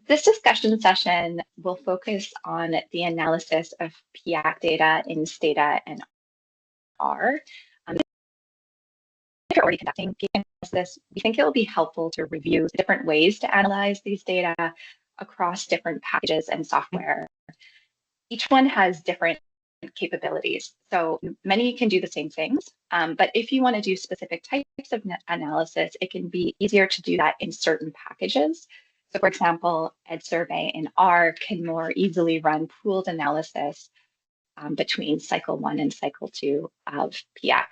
This discussion session will focus on the analysis of PIAAC data in Stata and R. If you're already conducting PIAAC analysis, we think it will be helpful to review different ways to analyze these data across different packages and software. Each one has different capabilities. So many can do the same things, but if you want to do specific types of analysis, it can be easier to do that in certain packages. So for example, EdSurvey in R can more easily run pooled analysis between cycle 1 and cycle 2 of PIAAC.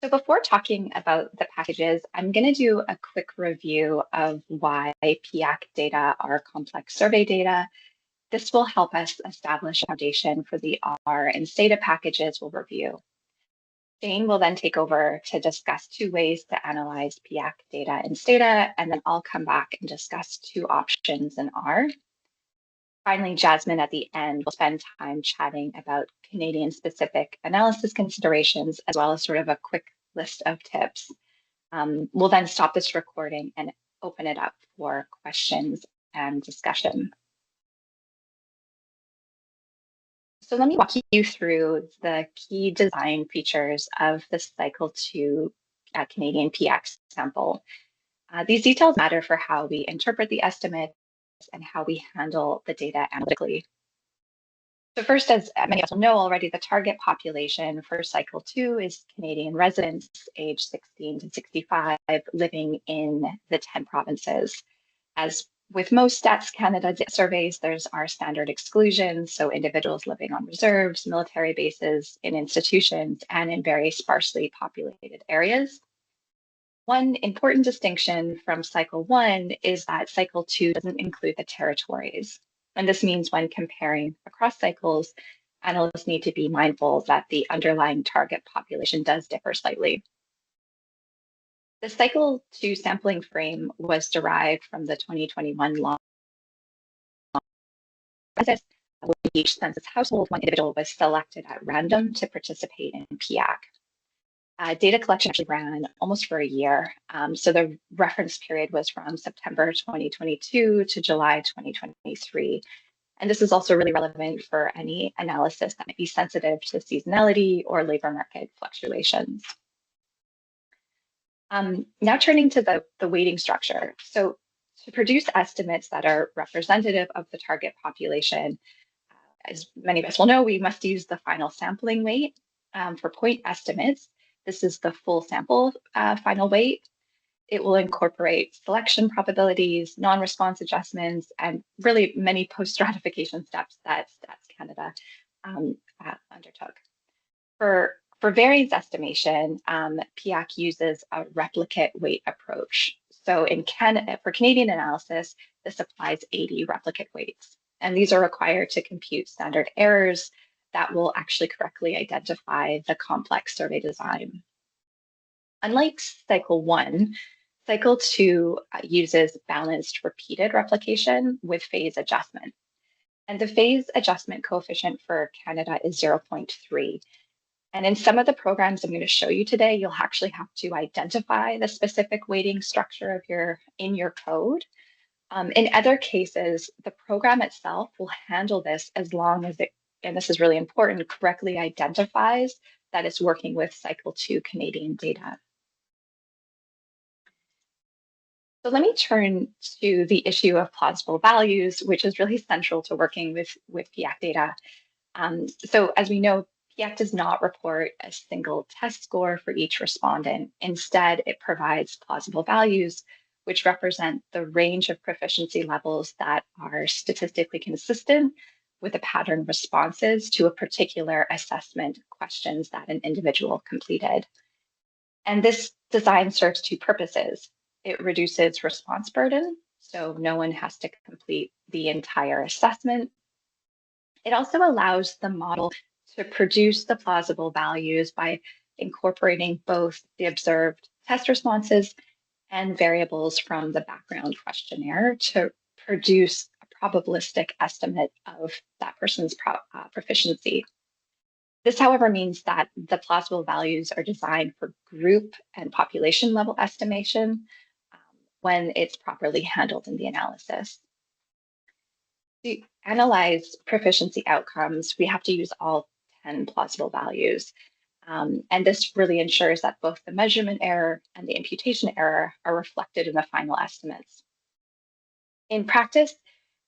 So before talking about the packages, I'm going to do a quick review of why PIAAC data are complex survey data. This will help us establish a foundation for the R and Stata packages we'll review. Jane will then take over to discuss two ways to analyze PIAAC data in Stata, and then I'll come back and discuss two options in R. Finally, Jasmine at the end will spend time chatting about Canadian-specific analysis considerations, as well as sort of a quick list of tips. We'll then stop this recording and open it up for questions and discussion. So let me walk you through the key design features of the cycle 2 Canadian PIAAC sample. These details matter for how we interpret the estimates and how we handle the data analytically. So first, as many of us will know already, the target population for cycle 2 is Canadian residents aged 16 to 65 living in the 10 provinces. As with most Stats Canada surveys, there's our standard exclusions, so individuals living on reserves, military bases, in institutions, and in very sparsely populated areas. One important distinction from cycle 1 is that cycle 2 doesn't include the territories. And this means when comparing across cycles, analysts need to be mindful that the underlying target population does differ slightly. The cycle 2 sampling frame was derived from the 2021 law. With each census household, one individual was selected at random to participate in PIAAC. Data collection actually ran almost for a year. So the reference period was from September 2022 to July 2023. And this is also really relevant for any analysis that might be sensitive to seasonality or labor market fluctuations. Now turning to the weighting structure. So to produce estimates that are representative of the target population, as many of us will know, we must use the final sampling weight. For point estimates, this is the full sample final weight. It will incorporate selection probabilities, non-response adjustments, and really many post-stratification steps that Stats Canada undertook. For variance estimation, PIAAC uses a replicate weight approach. So in Canada, for Canadian analysis, this applies 80 replicate weights. And these are required to compute standard errors that will actually correctly identify the complex survey design. Unlike cycle 1, cycle 2 uses balanced repeated replication with phase adjustment. And the phase adjustment coefficient for Canada is 0.3. And in some of the programs I'm going to show you today, you'll actually have to identify the specific weighting structure in your code. In other cases, the program itself will handle this as long as it, and this is really important, correctly identifies that it's working with cycle 2 Canadian data. So let me turn to the issue of plausible values, which is really central to working with PIAAC data. So as we know, PIAAC does not report a single test score for each respondent. Instead, it provides plausible values, which represent the range of proficiency levels that are statistically consistent with the pattern responses to a particular assessment questions that an individual completed. And this design serves two purposes. It reduces response burden, so no one has to complete the entire assessment. It also allows the model to produce the plausible values by incorporating both the observed test responses and variables from the background questionnaire to produce a probabilistic estimate of that person's proficiency. This, however, means that the plausible values are designed for group and population level estimation when it's properly handled in the analysis. To analyze proficiency outcomes, we have to use all 10 plausible values. And this really ensures that both the measurement error and the imputation error are reflected in the final estimates. In practice,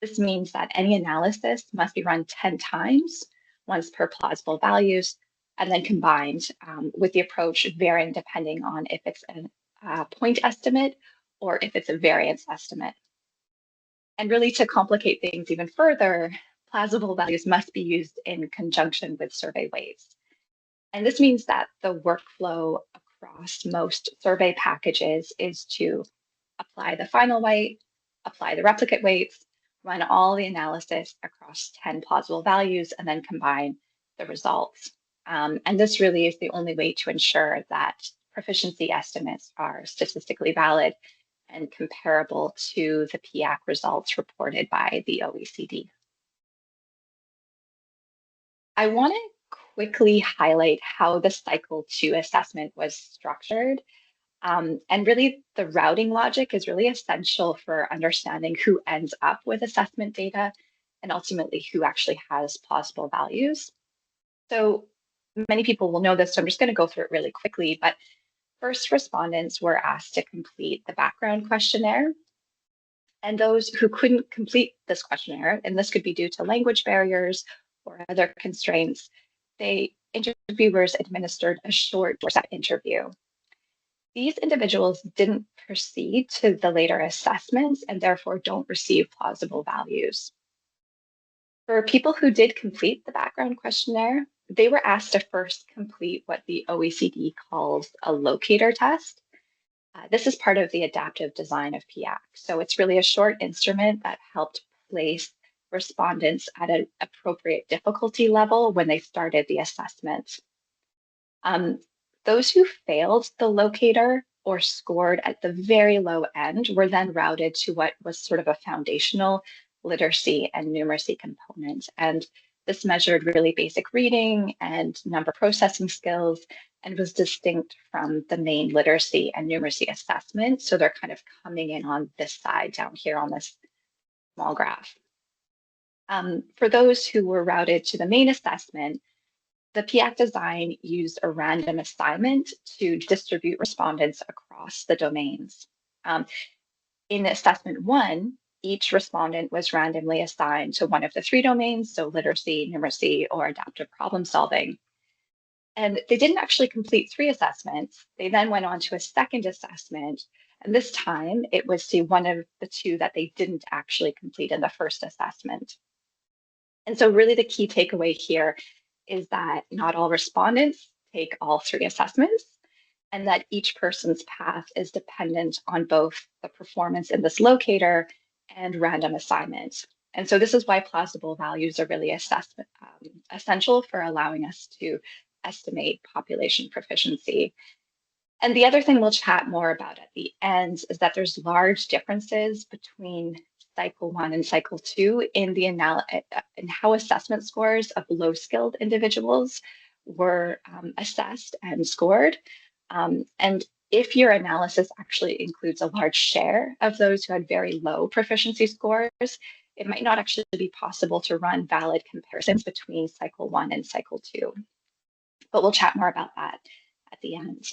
this means that any analysis must be run 10 times, once per plausible values, and then combined with the approach varying depending on if it's a point estimate or if it's a variance estimate. And really to complicate things even further, plausible values must be used in conjunction with survey weights. And this means that the workflow across most survey packages is to apply the final weight, apply the replicate weights, run all the analysis across 10 plausible values, and then combine the results. And this really is the only way to ensure that proficiency estimates are statistically valid and comparable to the PIAAC results reported by the OECD. I want to quickly highlight how the cycle 2 assessment was structured. And really, the routing logic is really essential for understanding who ends up with assessment data and ultimately who actually has plausible values. So many people will know this, so I'm just going to go through it really quickly. But first, respondents were asked to complete the background questionnaire. And those who couldn't complete this questionnaire, and this could be due to language barriers or other constraints, interviewers administered a short step interview. These individuals didn't proceed to the later assessments and therefore don't receive plausible values. For people who did complete the background questionnaire, they were asked to first complete what the OECD calls a locator test. This is part of the adaptive design of PIAAC. So it's really a short instrument that helped place respondents at an appropriate difficulty level when they started the assessment. Those who failed the locator or scored at the very low end were then routed to what was sort of a foundational literacy and numeracy component. And this measured really basic reading and number processing skills and was distinct from the main literacy and numeracy assessment. So they're kind of coming in on this side down here on this small graph. For those who were routed to the main assessment, the PIAAC design used a random assignment to distribute respondents across the domains. In assessment 1, each respondent was randomly assigned to one of the 3 domains, so literacy, numeracy, or adaptive problem solving. And they didn't actually complete 3 assessments. They then went on to a second assessment, and this time it was to one of the 2 that they didn't actually complete in the first assessment. And so really the key takeaway here is that not all respondents take all 3 assessments, and that each person's path is dependent on both the performance in this locator and random assignment. And so this is why plausible values are really essential for allowing us to estimate population proficiency. And the other thing we'll chat more about at the end is that there's large differences between cycle 1 and cycle 2 in in how assessment scores of low-skilled individuals were assessed and scored. And if your analysis actually includes a large share of those who had very low proficiency scores, it might not actually be possible to run valid comparisons between cycle 1 and cycle 2. But we'll chat more about that at the end.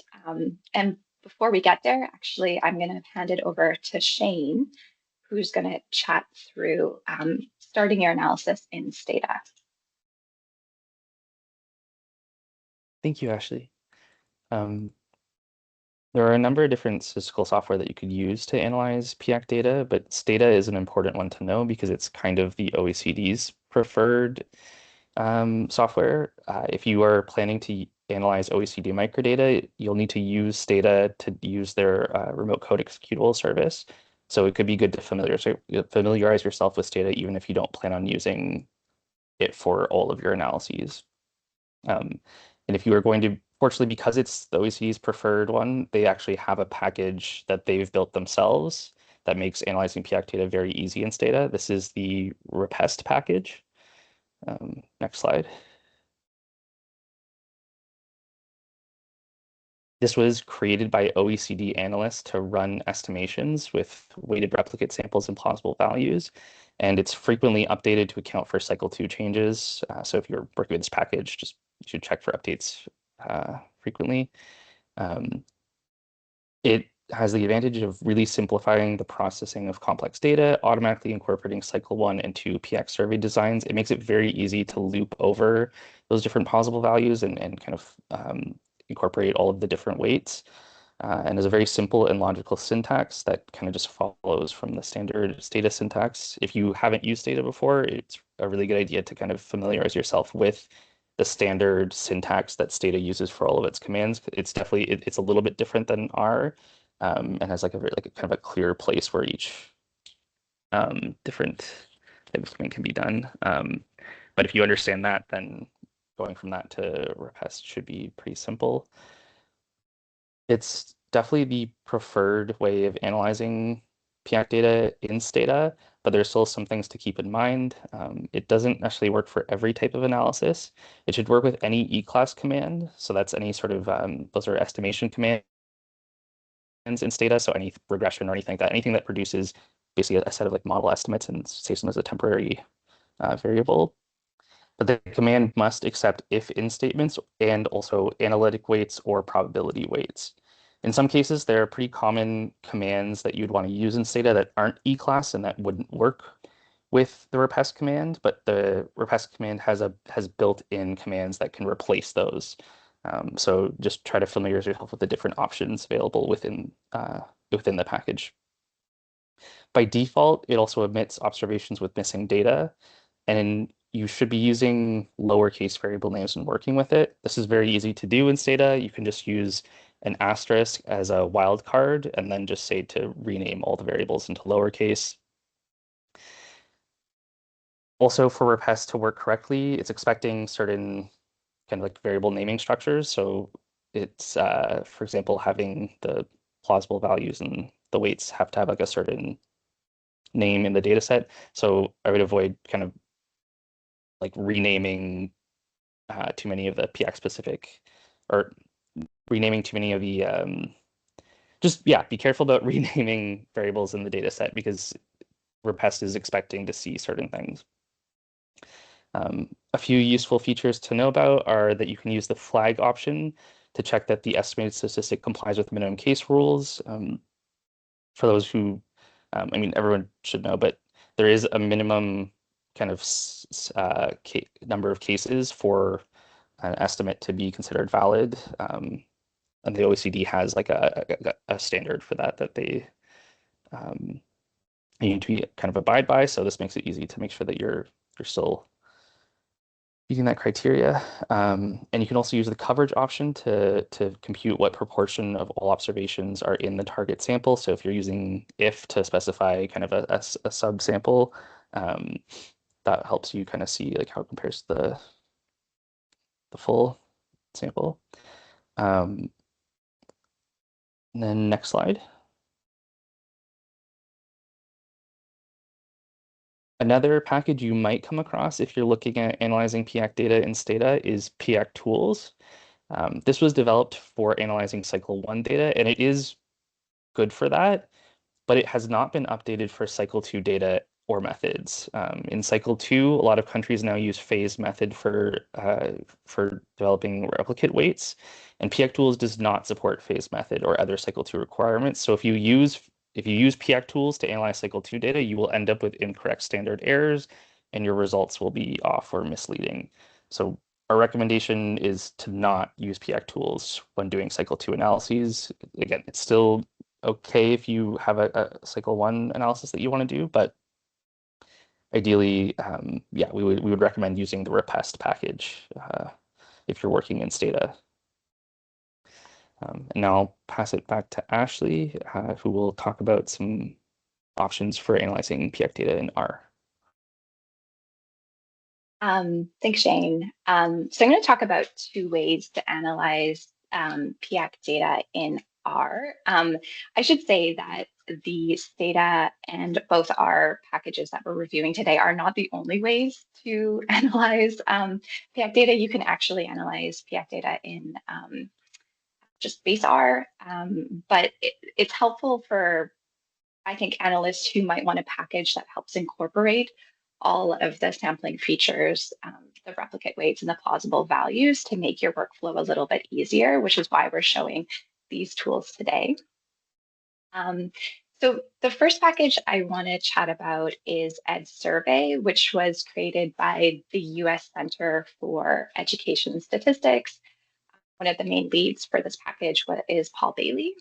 And before we get there, actually, I'm going to hand it over to Shane, who's going to chat through starting your analysis in Stata. Thank you, Ashley. There are a number of different statistical software that you could use to analyze PIAAC data, but Stata is an important one to know because it's kind of the OECD's preferred software. If you are planning to analyze OECD microdata, you'll need to use Stata to use their remote code executable service. So it could be good to familiarize yourself with Stata even if you don't plan on using it for all of your analyses. And if you are going to, fortunately, because it's the OECD's preferred one, they actually have a package that they've built themselves that makes analyzing PIAAC data very easy in Stata. This is the REPEST package. Next slide. This was created by OECD analysts to run estimations with weighted replicate samples and plausible values. And it's frequently updated to account for cycle 2 changes. So if you're working with this package, just you should check for updates frequently. Um, it has the advantage of really simplifying the processing of complex data, automatically incorporating cycle 1 and 2 PIAAC survey designs. It makes it very easy to loop over those different plausible values and kind of incorporate all of the different weights. And is a very simple and logical syntax that kind of just follows from the standard Stata syntax. If you haven't used Stata before, it's a really good idea to kind of familiarize yourself with the standard syntax that Stata uses for all of its commands. It's definitely it's a little bit different than R, and has like a very like a kind of a clear place where each different type of command can be done. But if you understand that, then going from that to Repest should be pretty simple. It's definitely the preferred way of analyzing PIAAC data in Stata, but there's still some things to keep in mind. It doesn't actually work for every type of analysis. It should work with any E-class command. So that's any sort of, those are estimation commands in Stata. So any regression or anything like that, anything that produces basically a set of like model estimates and saves them as a temporary variable. But the command must accept if-in statements and also analytic weights or probability weights. In some cases, there are pretty common commands that you'd want to use in Stata that aren't E-class and that wouldn't work with the repest command, but the repest command has built-in commands that can replace those. So just try to familiarize yourself with the different options available within the package. By default, it also omits observations with missing data, and you should be using lowercase variable names when working with it. This is very easy to do in Stata. You can just use an asterisk as a wildcard and then just say to rename all the variables into lowercase. Also, for Repest to work correctly, it's expecting certain kind of like variable naming structures. So it's, for example, having the plausible values and the weights have to have like a certain name in the data set. So I would avoid kind of like renaming too many of the PIAAC specific or renaming too many of the just yeah, be careful about renaming variables in the data set because Repest is expecting to see certain things. A few useful features to know about are that you can use the flag option to check that the estimated statistic complies with minimum case rules. For those who, I mean, everyone should know, but there is a minimum kind of number of cases for an estimate to be considered valid. And the OECD has like a standard for that they need to be kind of abide by. So this makes it easy to make sure that you're still using that criteria. And you can also use the coverage option to compute what proportion of all observations are in the target sample. So if you're using if to specify kind of a subsample, that helps you kind of see like how it compares to the full sample. And then next slide. Another package you might come across if you're looking at analyzing PIAAC data in Stata is PIAAC tools. This was developed for analyzing cycle 1 data, and it is good for that, but it has not been updated for cycle 2 data or methods. In cycle 2, a lot of countries now use phase method for developing replicate weights, and PIAAC tools does not support phase method or other cycle 2 requirements. So if you use PIAAC tools to analyze cycle 2 data, you will end up with incorrect standard errors and your results will be off or misleading. So our recommendation is to not use PIAAC tools when doing cycle 2 analyses. Again, it's still okay if you have a cycle 1 analysis that you want to do, but ideally, yeah, we would recommend using the Repest package if you're working in Stata. And now I'll pass it back to Ashley, who will talk about some options for analyzing PIAAC data in R. Thanks, Shane. So I'm going to talk about two ways to analyze PIAAC data in R. I should say that the Stata and both R packages that we're reviewing today are not the only ways to analyze PIAAC data. You can actually analyze PIAAC data in just base R, but it's helpful for, I think, analysts who might want a package that helps incorporate all of the sampling features, the replicate weights and the plausible values to make your workflow a little bit easier, which is why we're showing these tools today. So the first package I want to chat about is EdSurvey, which was created by the US Center for Education Statistics. One of the main leads for this package is Paul Bailey.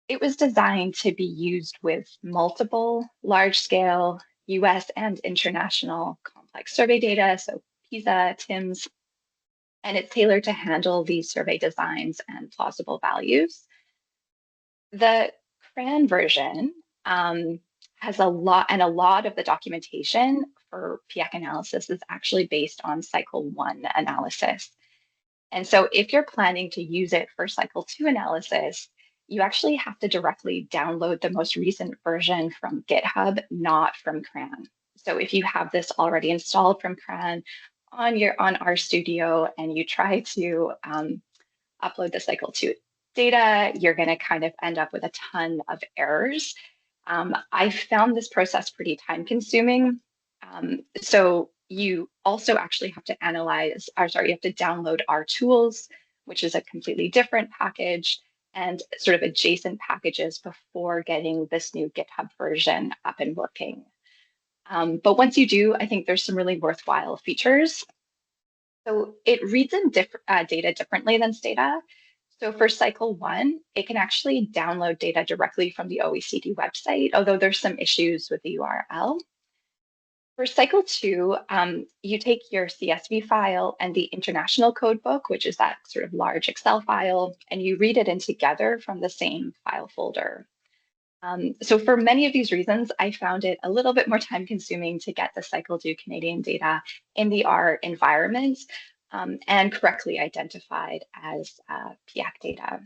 It was designed to be used with multiple large-scale US and international complex survey data, so PISA, TIMSS, and it's tailored to handle these survey designs and plausible values. The CRAN version has a lot of the documentation for PIAAC analysis is actually based on cycle 1 analysis. And so if you're planning to use it for cycle 2 analysis, you actually have to directly download the most recent version from GitHub, not from CRAN. So if you have this already installed from CRAN on RStudio and you try to upload the cycle 2 data, you're going to kind of end up with a ton of errors. I found this process pretty time consuming. So you also actually have to you have to download our tools, which is a completely different package, and sort of adjacent packages before getting this new GitHub version up and working. But once you do, I think there's some really worthwhile features. So it reads in data differently than Stata. So for cycle 1, it can actually download data directly from the OECD website, although there's some issues with the URL. For cycle 2, you take your CSV file and the international code book, which is that sort of large Excel file, and you read it in together from the same file folder. So for many of these reasons, I found it a little bit more time consuming to get the cycle 2 Canadian data in the R environment and correctly identified as PIAAC data.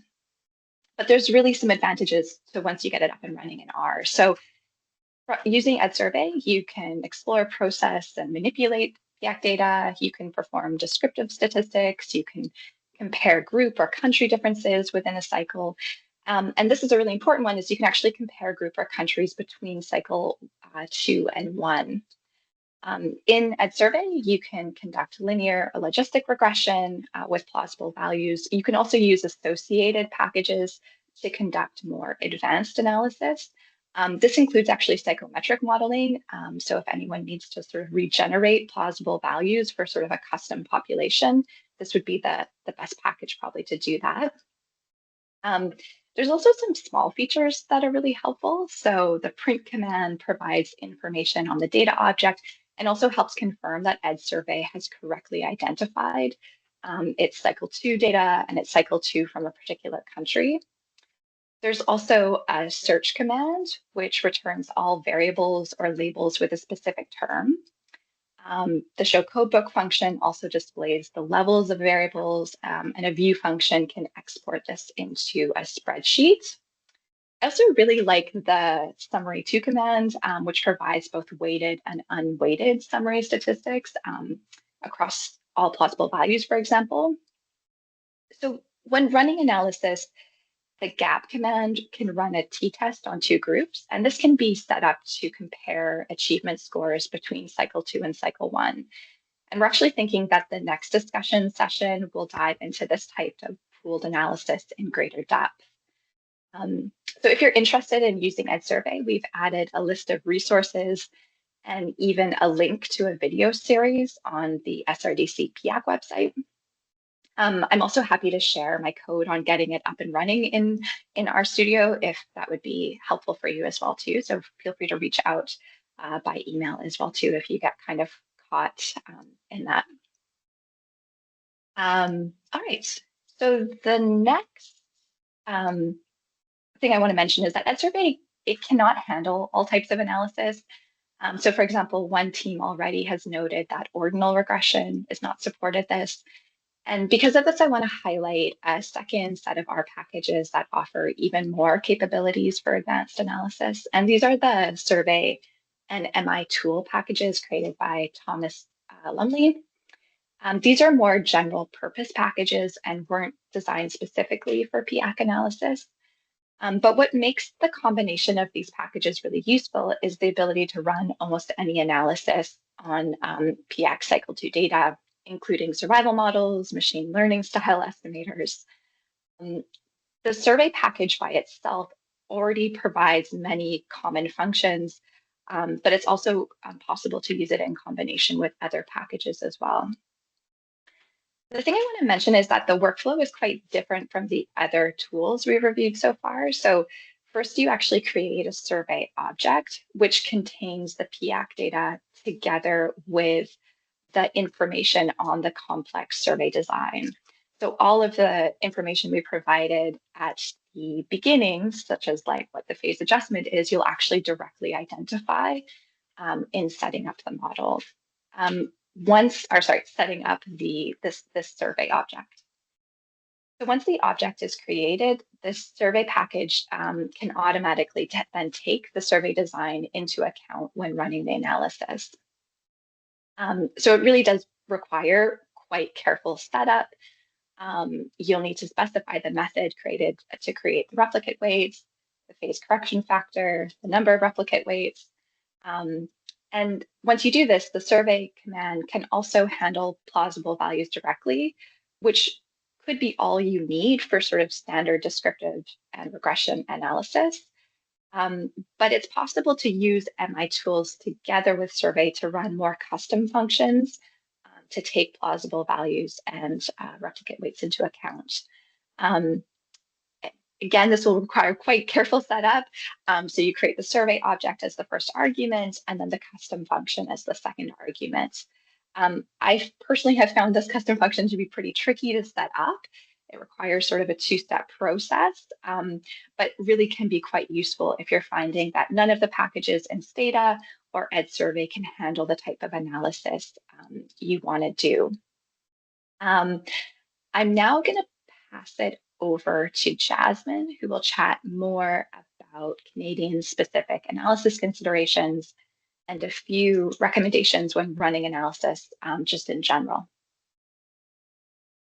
But there's really some advantages to once you get it up and running in R. So using EdSurvey, you can explore, process, and manipulate PIAAC data. You can perform descriptive statistics. You can compare group or country differences within a cycle. And this is a really important one, is you can actually compare group or countries between cycle 2 and 1. In EdSurvey, you can conduct linear or logistic regression with plausible values. You can also use associated packages to conduct more advanced analysis. This includes actually psychometric modeling. So if anyone needs to sort of regenerate plausible values for sort of a custom population, this would be the best package probably to do that. There's also some small features that are really helpful. So the print command provides information on the data object and also helps confirm that EdSurvey has correctly identified its cycle 2 data and its cycle 2 from a particular country. There's also a search command, which returns all variables or labels with a specific term. The show codebook function also displays the levels of variables, and a view function can export this into a spreadsheet. I also really like the summary 2 command, which provides both weighted and unweighted summary statistics across all plausible values, for example. So when running analysis, the gap command can run a t-test on 2 groups, and this can be set up to compare achievement scores between cycle 2 and cycle 1. And we're actually thinking that the next discussion session will dive into this type of pooled analysis in greater depth. So if you're interested in using EdSurvey, we've added a list of resources and even a link to a video series on the SRDC PIAAC website. I'm also happy to share my code on getting it up and running in RStudio if that would be helpful for you as well too. So feel free to reach out by email as well too if you get kind of caught in that. All right, so the next thing I want to mention is that EdSurvey, it cannot handle all types of analysis. So for example, one team already has noted that ordinal regression is not supported this. And because of this, I want to highlight a second set of R packages that offer even more capabilities for advanced analysis. And these are the survey and MI tool packages created by Thomas Lumley. These are more general purpose packages and weren't designed specifically for PIAAC analysis. But what makes the combination of these packages really useful is the ability to run almost any analysis on PIAAC cycle 2 data, including survival models, machine learning style estimators. Um, the survey package by itself already provides many common functions, but it's also possible to use it in combination with other packages as well. The thing I want to mention is that the workflow is quite different from the other tools we've reviewed so far. So first you actually create a survey object, which contains the PIAAC data together with the information on the complex survey design. So all of the information we provided at the beginning, such as like what the phase adjustment is, you'll actually directly identify in setting up the model. Setting up this survey object. So once the object is created, this survey package can automatically then take the survey design into account when running the analysis. So it really does require quite careful setup. You'll need to specify the method created to create the replicate weights, the phase correction factor, the number of replicate weights. And once you do this, the survey command can also handle plausible values directly, which could be all you need for sort of standard descriptive and regression analysis. But it's possible to use MI tools together with survey to run more custom functions to take plausible values and replicate weights into account. Um, Again, this will require quite careful setup. So you create the survey object as the first argument and then the custom function as the second argument. I personally have found this custom function to be pretty tricky to set up. It requires sort of a two-step process, but really can be quite useful if you're finding that none of the packages in Stata or EdSurvey can handle the type of analysis you want to do. I'm now going to pass it over to Jasmine, who will chat more about Canadian-specific analysis considerations and a few recommendations when running analysis just in general.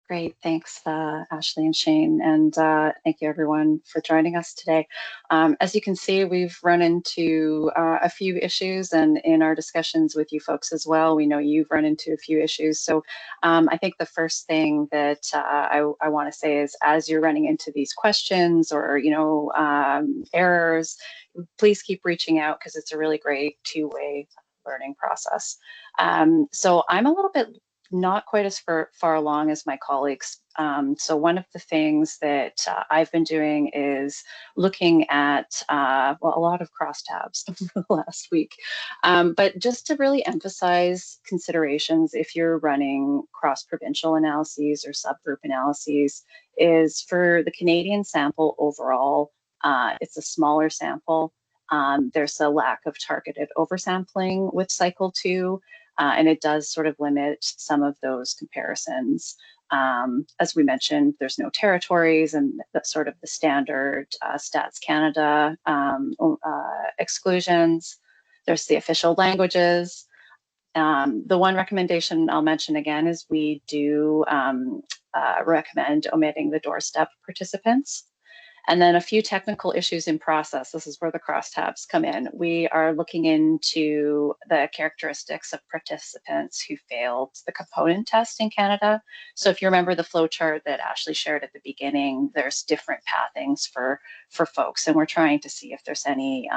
Great, thanks, Ashley and Shane, and thank you everyone for joining us today. As you can see, we've run into a few issues, and in our discussions with you folks as well, we know you've run into a few issues. So I think the first thing that I want to say is, as you're running into these questions or errors, please keep reaching out because it's a really great two-way learning process. So I'm a little bit not quite as far along as my colleagues. So one of the things that I've been doing is looking at, a lot of crosstabs over the last week, but just to really emphasize considerations if you're running cross-provincial analyses or subgroup analyses, is for the Canadian sample overall, it's a smaller sample. There's a lack of targeted oversampling with cycle 2. And it does sort of limit some of those comparisons. As we mentioned, there's no territories and that's sort of the standard Stats Canada exclusions. There's the official languages. The one recommendation I'll mention again is we do recommend omitting the doorstep participants. And then a few technical issues in process. This is where the crosstabs come in. We are looking into the characteristics of participants who failed the component test in Canada. So if you remember the flow chart that Ashley shared at the beginning, there's different pathings for folks, and we're trying to see if there's any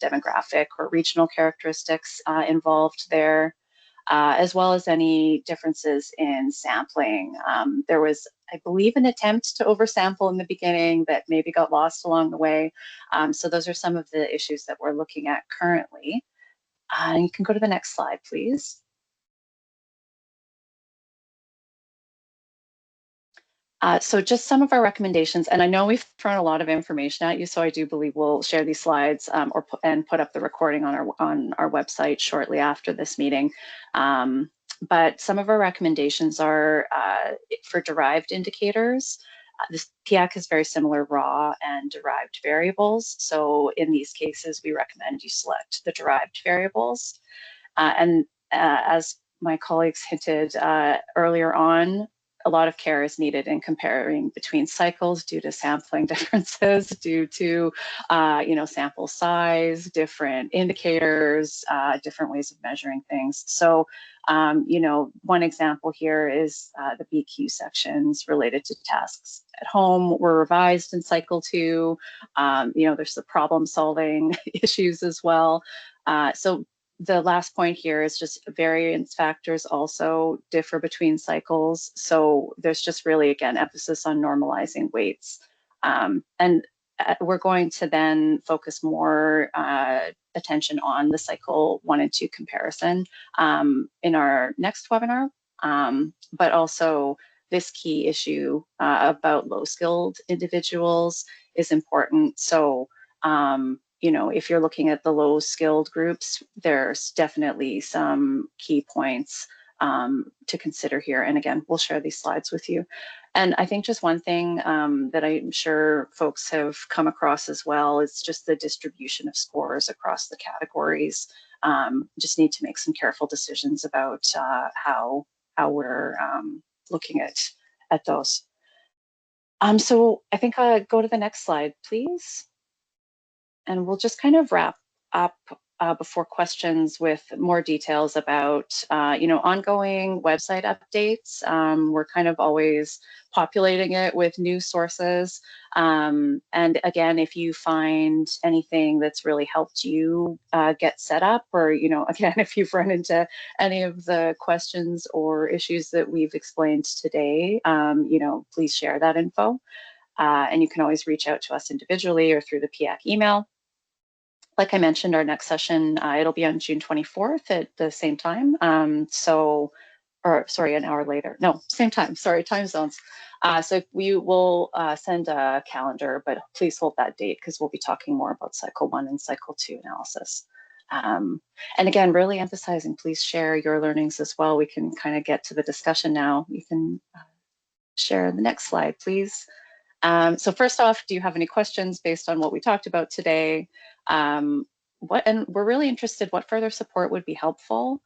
demographic or regional characteristics involved there. As well as any differences in sampling. There was, I believe, an attempt to oversample in the beginning that maybe got lost along the way. So those are some of the issues that we're looking at currently. You can go to the next slide, please. So just some of our recommendations, and I know we've thrown a lot of information at you, so I do believe we'll share these slides and put up the recording on our website shortly after this meeting. But some of our recommendations are for derived indicators. This PIAAC is very similar raw and derived variables. So in these cases, we recommend you select the derived variables. And as my colleagues hinted earlier on, a lot of care is needed in comparing between cycles due to sampling differences, due to sample size, different indicators, different ways of measuring things. So, one example here is the BQ sections related to tasks at home were revised in cycle 2. There's the problem solving issues as well. So the last point here is just variance factors also differ between cycles. So there's just really, again, emphasis on normalizing weights. And we're going to then focus more attention on the cycle 1 and 2 comparison in our next webinar, but also this key issue about low-skilled individuals is important. So, if you're looking at the low-skilled groups, there's definitely some key points to consider here. And again, we'll share these slides with you. And I think just one thing that I'm sure folks have come across as well is just the distribution of scores across the categories. Just need to make some careful decisions about how we're looking at those. So I think I'll go to the next slide, please. And we'll just kind of wrap up before questions with more details about, ongoing website updates. We're kind of always populating it with new sources. And again, if you find anything that's really helped you get set up, or, again, if you've run into any of the questions or issues that we've explained today, please share that info. And you can always reach out to us individually or through the PIAAC email. Like I mentioned, our next session, it'll be on June 24th at the same time. An hour later. No, same time, sorry, time zones. So we will send a calendar, but please hold that date because we'll be talking more about cycle 1 and cycle 2 analysis. And again, really emphasizing, please share your learnings as well. We can kind of get to the discussion now. You can share the next slide, please. So first off, do you have any questions based on what we talked about today? And we're really interested, what further support would be helpful?